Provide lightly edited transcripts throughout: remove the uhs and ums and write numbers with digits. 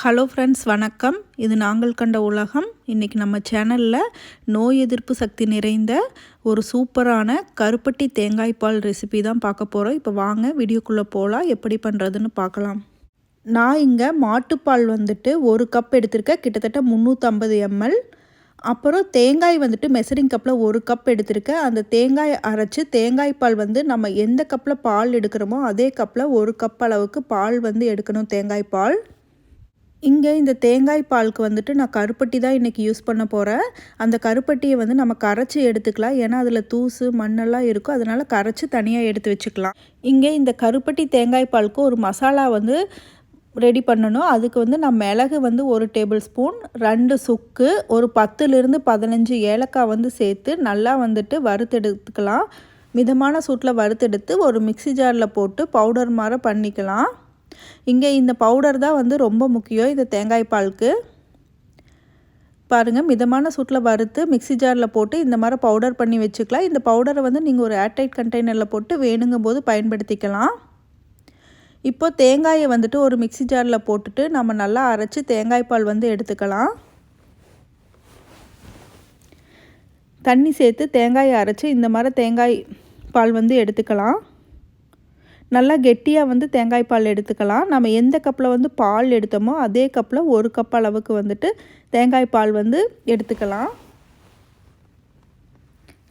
Hello friends, வணக்கம். இது நாங்கள் கண்ட உலகம். இன்றைக்கி நம்ம சேனலில் நோய் எதிர்ப்பு சக்தி நிறைந்த ஒரு சூப்பரான கருப்பட்டி தேங்காய் பால் ரெசிபி தான் பார்க்க போகிறோம். இப்போ வாங்க வீடியோக்குள்ளே போகலாம். எப்படி பண்ணுறதுன்னு பார்க்கலாம். நான் இங்கே மாட்டுப்பால் வந்துட்டு 1 கப் எடுத்திருக்கேன், கிட்டத்தட்ட 350 ml. அப்புறம் தேங்காய் வந்துட்டு மெஷரிங் கப்பில் 1 கப் எடுத்திருக்கேன். அந்த தேங்காய் அரைச்சி தேங்காய் பால் வந்து நம்ம எந்த கப்பில் பால் எடுக்கிறோமோ அதே கப்பில் 1 கப் அளவுக்கு பால் வந்து எடுக்கணும், தேங்காய் பால். இங்கே இந்த தேங்காய் பாலுக்கு வந்துட்டு நான் கருப்பட்டி தான் இன்றைக்கி யூஸ் பண்ண போகிறேன். அந்த கருப்பட்டியை வந்து நம்ம கரைச்சி எடுத்துக்கலாம். ஏன்னா அதில் தூசு மண்ணெல்லாம் இருக்கும், அதனால் கரைச்சி தனியாக எடுத்து வச்சுக்கலாம். இங்கே இந்த கருப்பட்டி தேங்காய் பாலுக்கு ஒரு மசாலா வந்து ரெடி பண்ணணும். அதுக்கு வந்து நான் மிளகு வந்து 1 டேபிள் ஸ்பூன், 2 சுக்கு, ஒரு 10லிருந்து 15 ஏலக்காய் வந்து சேர்த்து நல்லா வந்துட்டு வறுத்தெடுத்துக்கலாம். மிதமான சூட்டில் வறுத்தெடுத்து ஒரு மிக்சி ஜாரில் போட்டு பவுடர் மாதிரி பண்ணிக்கலாம். இங்கே இந்த பவுடர் தான் வந்து ரொம்ப முக்கியம் இந்த தேங்காய் பாலுக்கு. பாருங்கள், மிதமான சூட்டில் வறுத்து மிக்சி ஜாரில் போட்டு இந்த மாதிரி பவுடர் பண்ணி வச்சுக்கலாம். இந்த பவுடரை வந்து நீங்கள் ஒரு ஏர்டைட் கண்டெய்னரில் போட்டு வேணுங்கும் போது பயன்படுத்திக்கலாம். இப்போ தேங்காயை வந்துட்டு ஒரு மிக்சி ஜாரில் போட்டுட்டு நம்ம நல்லா அரைச்சி தேங்காய் பால் வந்து எடுத்துக்கலாம். தண்ணி சேர்த்து தேங்காயை அரைச்சி இந்த மாதிரி தேங்காய் பால் வந்து எடுத்துக்கலாம். நல்லா கெட்டியாக வந்து தேங்காய் பால் எடுத்துக்கலாம். நம்ம எந்த கப்பில் வந்து பால் எடுத்தோமோ அதே கப்பில் 1 கப் அளவுக்கு வந்துட்டு தேங்காய் பால் வந்து எடுத்துக்கலாம்.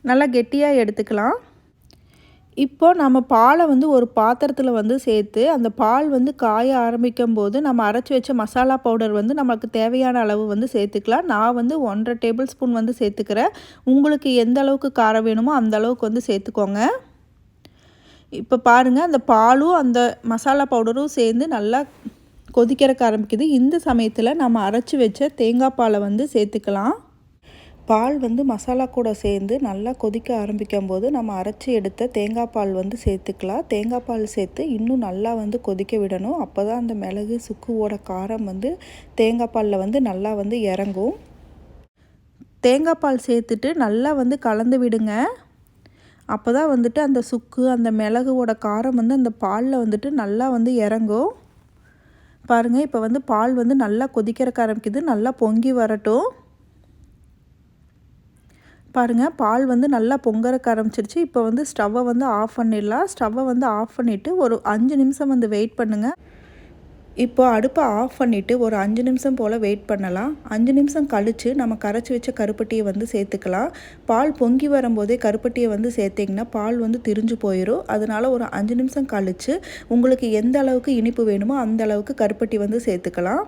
நல்லா கெட்டியாக எடுத்துக்கலாம். இப்போ நம்ம பாலை வந்து ஒரு பாத்திரத்தில் வந்து சேர்த்து அந்த பால் வந்து காய ஆரம்பிக்கும் போது நம்ம அரைச்சி வச்ச மசாலா பவுடர் வந்து நமக்கு தேவையான அளவு வந்து சேர்த்துக்கலாம். நான் வந்து 1.5 டேபிள் ஸ்பூன் வந்து சேர்த்துக்கிறேன். உங்களுக்கு எந்த அளவுக்கு காரம் வேணுமோ அந்த அளவுக்கு வந்து சேர்த்துக்கோங்க. இப்போ பாருங்கள், அந்த பாலும் அந்த மசாலா பவுடரும் சேர்ந்து நல்லா கொதிக்கிறக்க ஆரம்பிக்குது. இந்த சமயத்தில் நம்ம அரைச்சி வச்ச தேங்காய் பாலை வந்து சேர்த்துக்கலாம். பால் வந்து மசாலா கூட சேர்ந்து நல்லா கொதிக்க ஆரம்பிக்கும் போது நம்ம அரைச்சி எடுத்த தேங்காய் பால் வந்து சேர்த்துக்கலாம். தேங்காய் பால் சேர்த்து இன்னும் நல்லா வந்து கொதிக்க விடணும். அப்போ தான் அந்த மிளகு சுக்குவோட காரம் வந்து தேங்காய் பாலில் வந்து நல்லா வந்து இறங்கும். தேங்காய் பால் சேர்த்துட்டு நல்லா வந்து கலந்து விடுங்க. அப்போ தான் வந்துட்டு அந்த சுக்கு அந்த மிளகுவோட காரம் வந்து அந்த பாலில் வந்துட்டு நல்லா வந்து இறங்கும். பாருங்கள், இப்போ வந்து பால் வந்து நல்லா கொதிக்கிறக்க ஆரம்பிக்குது. நல்லா பொங்கி வரட்டும். பாருங்கள், பால் வந்து நல்லா பொங்கறக்க ஆரம்பிச்சிருச்சு. இப்போ வந்து ஸ்டவ்வை வந்து ஆஃப் பண்ணிடலாம். ஸ்டவ்வை வந்து ஆஃப் பண்ணிவிட்டு ஒரு 5 நிமிஷம் வந்து வெயிட் பண்ணுங்கள். இப்போ அடுப்பை ஆஃப் பண்ணிவிட்டு ஒரு 5 நிமிஷம் போல் வெயிட் பண்ணலாம். 5 நிமிஷம் கழித்து நம்ம கரைச்சி வச்ச கருப்பட்டியை வந்து சேர்த்துக்கலாம். பால் பொங்கி வரும்போதே கருப்பட்டியை வந்து சேர்த்திங்கன்னா பால் வந்து திரிஞ்சு போயிடும். அதனால் ஒரு 5 நிமிஷம் கழித்து உங்களுக்கு எந்த அளவுக்கு இனிப்பு வேணுமோ அந்த அளவுக்கு கருப்பட்டி வந்து சேர்த்துக்கலாம்.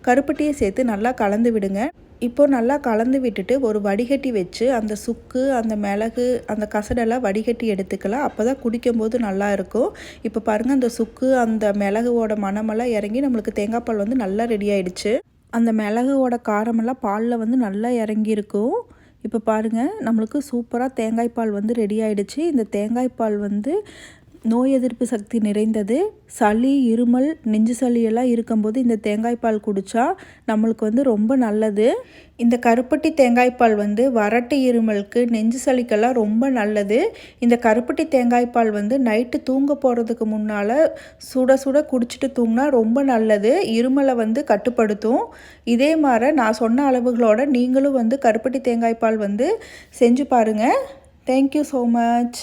கருப்பட்டியை சேர்த்து நல்லா கலந்து விடுங்க. இப்போது நல்லா கலந்து விட்டுட்டு ஒரு வடிகட்டி வச்சு அந்த சுக்கு அந்த மிளகு அந்த கசடெல்லாம் வடிகட்டி எடுத்துக்கலாம். அப்போ தான் குடிக்கும்போது நல்லா இருக்கும். இப்போ பாருங்கள், அந்த சுக்கு அந்த மிளகுவோட மணமெல்லாம் இறங்கி நம்மளுக்கு தேங்காய் பால் வந்து நல்லா ரெடி ஆகிடுச்சு. அந்த மிளகுவோட காரமெல்லாம் பாலில் வந்து நல்லா இறங்கியிருக்கும். இப்போ பாருங்கள், நம்மளுக்கு சூப்பராக தேங்காய் பால் வந்து ரெடி ஆகிடுச்சு. இந்த தேங்காய் பால் வந்து நோய் எதிர்ப்பு சக்தி நிறைந்தது. சளி, இருமல், நெஞ்சு சளி எல்லாம் இருக்கும்போது இந்த தேங்காய் பால் குடித்தா நம்மளுக்கு வந்து ரொம்ப நல்லது. இந்த கருப்பட்டி தேங்காய் பால் வந்து வறட்டு இருமலுக்கு, நெஞ்சு சளிக்கெல்லாம் ரொம்ப நல்லது. இந்த கருப்பட்டி தேங்காய் பால் வந்து நைட்டு தூங்க போகிறதுக்கு முன்னால் சுட சுட குடிச்சிட்டு தூங்கினா ரொம்ப நல்லது. இருமலை வந்து கட்டுப்படுத்தும். இதே மாதிரி நான் சொன்ன அளவுகளோடு நீங்களும் வந்து கருப்பட்டி தேங்காய் பால் வந்து செஞ்சு பாருங்கள். Thank you so much.